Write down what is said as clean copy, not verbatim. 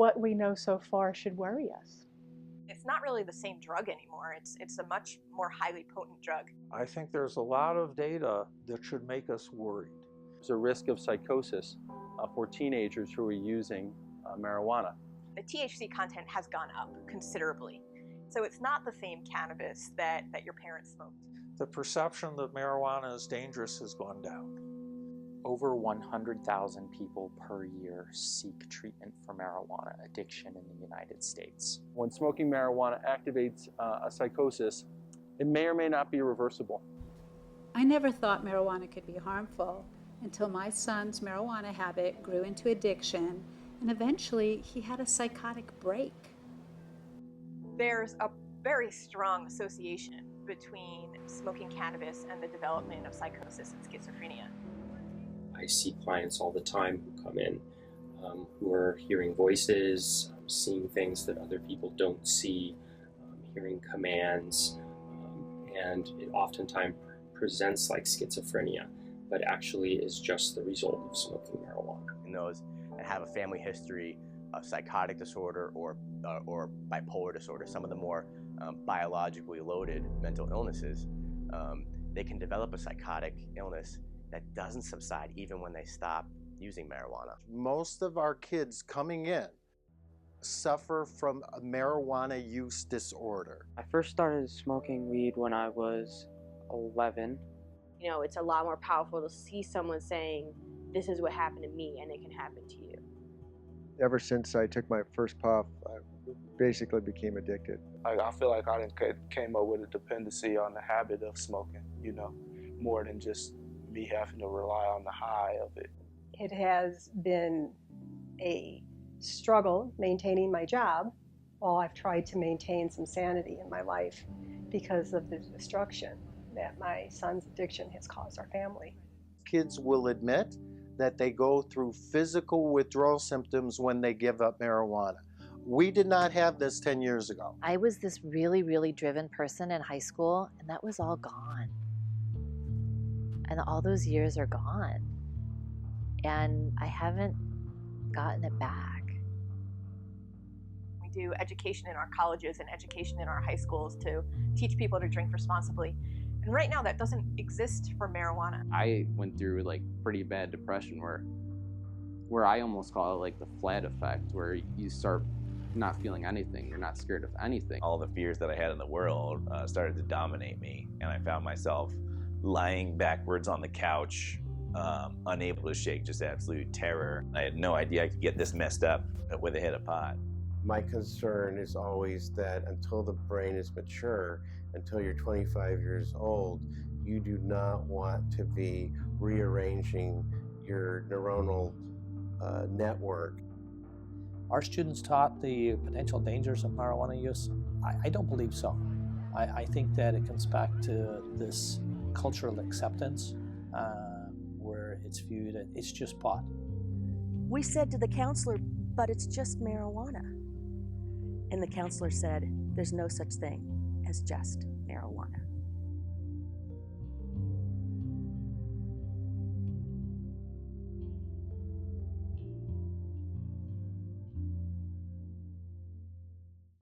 what we know so far should worry us. It's not really the same drug anymore. It's a much more highly potent drug. I think there's a lot of data that should make us worried. There's a risk of psychosis for teenagers who are using marijuana. The THC content has gone up considerably. So it's not the same cannabis that your parents smoked. The perception that marijuana is dangerous has gone down. Over 100,000 people per year seek treatment for marijuana addiction in the United States. When smoking marijuana activates a psychosis, it may or may not be reversible. I never thought marijuana could be harmful until my son's marijuana habit grew into addiction, and eventually he had a psychotic break. There's a very strong association between smoking cannabis and the development of psychosis and schizophrenia. I see clients all the time who come in who are hearing voices, seeing things that other people don't see, hearing commands, and it oftentimes presents like schizophrenia, but actually is just the result of smoking marijuana. In those that have a family history of psychotic disorder or bipolar disorder, some of the more biologically loaded mental illnesses, they can develop a psychotic illness that doesn't subside even when they stop using marijuana. Most of our kids coming in suffer from a marijuana use disorder. I first started smoking weed when I was 11. You know, it's a lot more powerful to see someone saying, this is what happened to me and it can happen to you. Ever since I took my first puff, I basically became addicted. I feel like I came up with a dependency on the habit of smoking, you know, more than just me having to rely on the high of it. It has been a struggle maintaining my job while I've tried to maintain some sanity in my life because of the destruction that my son's addiction has caused our family. Kids will admit that they go through physical withdrawal symptoms when they give up marijuana. We did not have this 10 years ago. I was this really, really driven person in high school, and that was all gone. And all those years are gone. And I haven't gotten it back. We do education in our colleges and education in our high schools to teach people to drink responsibly. And right now that doesn't exist for marijuana. I went through like pretty bad depression where I almost call it like the flat effect, where you start not feeling anything. You're not scared of anything. All the fears that I had in the world started to dominate me, and I found myself lying backwards on the couch, unable to shake, just absolute terror. I had no idea I could get this messed up with a hit of pot. My concern is always that until the brain is mature, until you're 25 years old, you do not want to be rearranging your neuronal network. Are students taught the potential dangers of marijuana use? I don't believe so. I think that it comes back to this cultural acceptance where it's viewed as it's just pot. We said to the counselor, but it's just marijuana. And the counselor said, there's no such thing as just marijuana.